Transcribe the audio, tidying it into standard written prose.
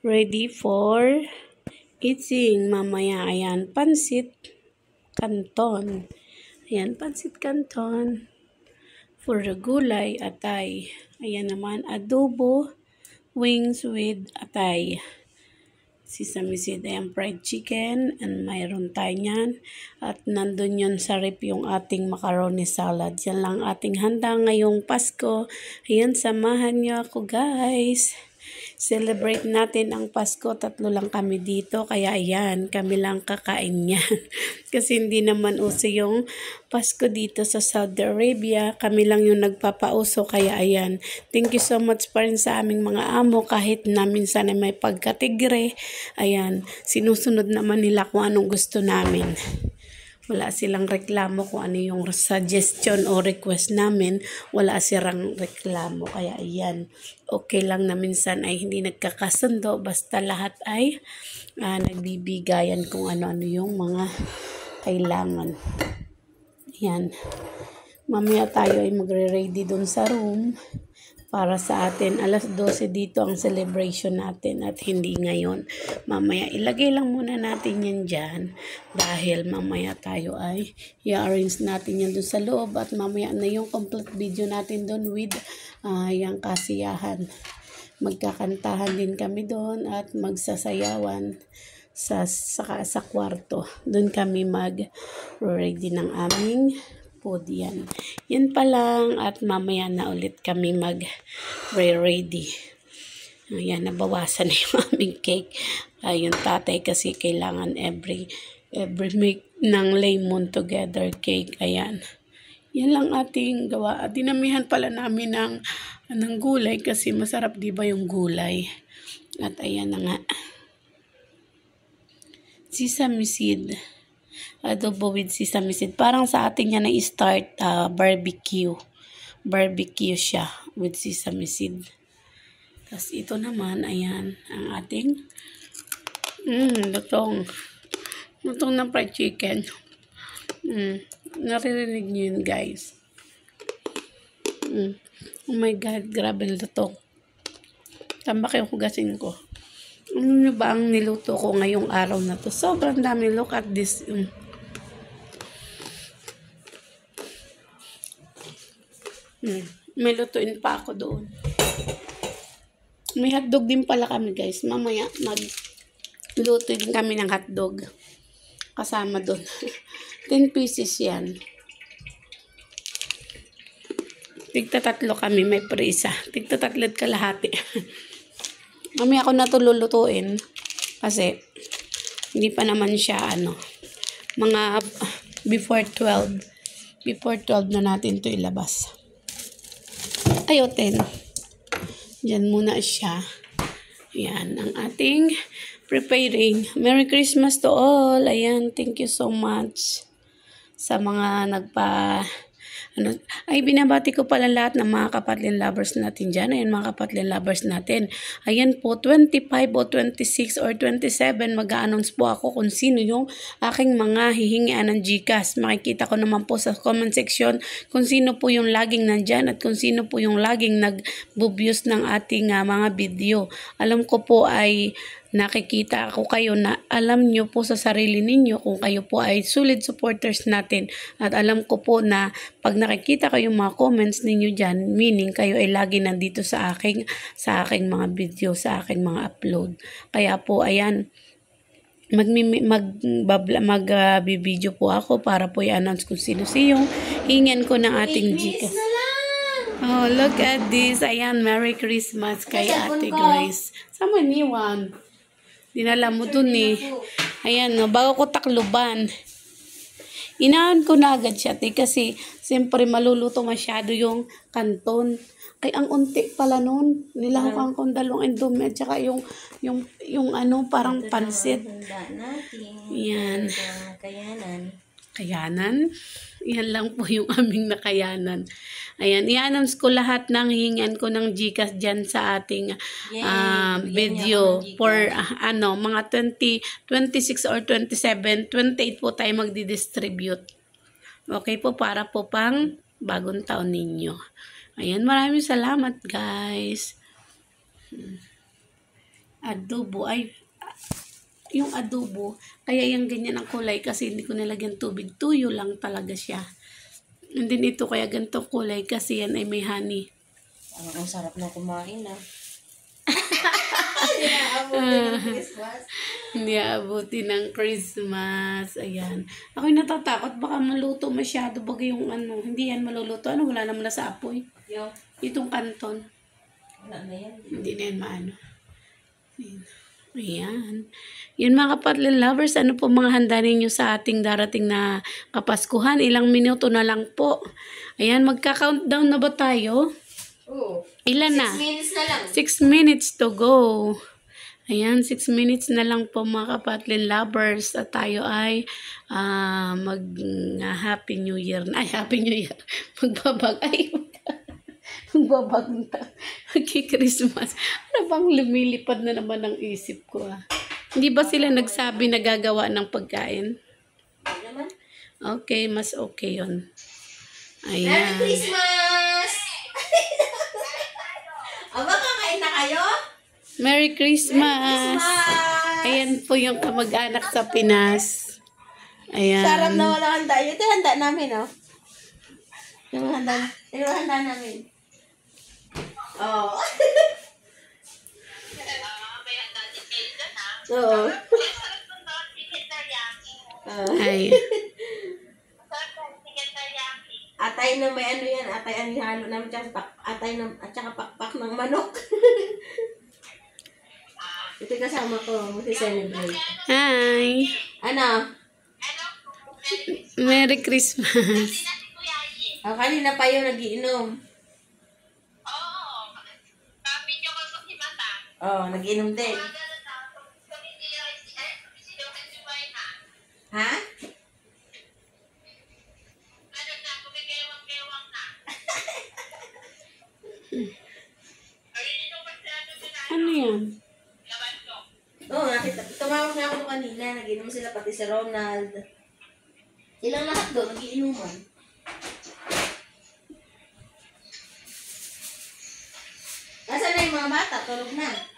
ready for eating mamaya. Ayan, pansit canton. Ayan, pansit canton for the gulay, atay. Ayan naman, adobo, wings with atay. Sesame seed, ayan, fried chicken, and mayroon tayo niyan. At nandun yun sa rep yung ating macaroni salad. Yan lang ating handa ngayong Pasko. Ayan, samahan niyo ako guys. Celebrate natin ang Pasko. 3 lang kami dito. Kaya ayan, kami lang kakain yan. Kasi hindi naman uso yung Pasko dito sa Saudi Arabia. Kami lang yung nagpapauso. Kaya ayan, thank you so much pa rin sa aming mga amo. Kahit na minsan ay may pagkatigre. Ayan, sinusunod naman nila kung anong gusto namin. Wala silang reklamo kung ano yung suggestion o request namin. Wala silang reklamo. Kaya ayan, okay lang na minsan ay hindi nagkakasundo. Basta lahat ay nagbibigayan kung ano-ano yung mga kailangan. Ayan. Mamaya tayo ay magre-ready dun sa room. Para sa atin, alas 12 dito ang celebration natin at hindi ngayon. Mamaya, ilagay lang muna natin yan dyan dahil mamaya tayo ay i-arrange natin yan doon sa loob at mamaya na yung complete video natin doon with yung kasiyahan. Magkakantahan din kami doon at magsasayawan sa kwarto. Doon kami mag-ready ng aming food yan. Yan pa lang at mamaya na ulit kami mag-ready. Ayan, nabawasan na yung aming cake. Yung tatay kasi kailangan every make ng lemon together cake. Ayan. Yan lang ating gawa. At dinamihan pala namin ng gulay kasi masarap diba yung gulay. At ayan na nga. Sesame seed. Adobo with sesame seed. Parang sa atin yan na-start barbecue. Barbecue siya with sesame seed. Tapos ito naman, ayan, ang ating lutong. Lutong ng fried chicken. Naririnig nyo yun, guys. Oh my God, grabe lutong. Tambak yung hugasin ko. Ano ba ang niluto ko ngayong araw na to? Sobrang dami. Look at this. May lutuin pa ako doon. May hotdog din pala kami guys. Mamaya magluto din kami ng hotdog. Kasama doon. 10 pieces yan. Tigta 3 kami. May prisa. Tigta 3 kalahati. Mamaya ako na ito lulutuin. Kasi hindi pa naman siya mga before 12. Before 12 na natin ito ilabas. Ayo, 10. Diyan muna siya. Ayan, ang ating preparing. Merry Christmas to all. Ayan, thank you so much sa mga binabati ko pala lahat ng mga kapatlin lovers natin dyan. Ayan, mga kapatlin lovers natin. Ayan po, 25 o 26 or 27, mag-a-announce po ako kung sino yung aking mga hihingian ng GCash. Makikita ko naman po sa comment section kung sino po yung laging nandyan at kung sino po yung laging nag-views ng ating mga video. Alam ko po ay nakikita ako kayo na alam nyo po sa sarili ninyo kung kayo po ay solid supporters natin. At alam ko po na pag nakikita kayo mga comments ninyo dyan, meaning kayo ay lagi nandito sa aking mga video, sa aking mga upload. Kaya po ayan, mag-video po ako para po i-announce kung sino yung hingyan ko ng ating GCash. Oh, look at this. Ayan, Merry Christmas kay Ate Grace. Someone new one. Dinala mo dun eh. Ayan, no, bago ko takluban. Inaan ko na agad siya, kasi siyempre maluluto masyado yung kanton. Ay, ang unti pala nun. Nilahukan kong 2 indomie at saka yung parang pansit. Yan. Kayanan. Yan lang po yung aming nakayanan. Ayan, i-announce ko lahat ng hingan ko ng GCash dyan sa ating video for mga 26 or 27, 28 po tayo magdi-distribute. Okay po, para po pang bagong taon ninyo. Ayan, maraming salamat guys. adobo ay yung adobo, kaya yung ganyan ang kulay kasi hindi ko nilagyan tubig. Tuyo lang talaga siya. And then ito kaya ganito kulay kasi yan ay may honey. Ang sarap na kumain na. Hindi aabuti ng Christmas. Ayan. Ako'y natatakot baka maluto masyado. Bagay yung ano. Hindi yan maluluto. Ano, wala naman na sa apoy. Yo. Itong kanton. Wala na yan. Hindi na yan maano. Ayan. Yun mga kapatid lovers, ano po mga handa ninyo sa ating darating na Kapaskuhan? Ilang minuto na lang po. Ayan, magka-countdown na ba tayo? Oo. Ilan na? 6 minutes na lang. 6 minutes to go. Ayan, 6 minutes na lang po mga kapatid lovers. At tayo ay Happy New Year. Ay, Happy New Year. Magbabag na. Magki-Christmas. Ano bang lumilipad na naman ang isip ko Hindi ba sila nagsabi na gagawa ng pagkain? Naman. Okay, mas okay yun. Merry Ayan. Christmas! Aba, kakain na kayo? Merry Christmas! Christmas! Ayan po yung kamag-anak sa Pinas. Ayan. Sarap na wala handa. Ito yung handa namin, oh. Yung handa namin. Oh. Oo. Ay. Atay na may ano yan, atay ang halo namin, atay na, at saka pakpak ng manok. Ito kasama ko, mag-celebrate. Hi. Ano? Merry Christmas. Oh, kanina pa yung nagiinom. Oh, nagiinom din. Ha? Ano yan? Oo, tumawag nga ako kanina, nagiinom sila pati si Ronald. Silang lahat doon, nagiinuman. Nasaan na yung mga bata? Tulog na.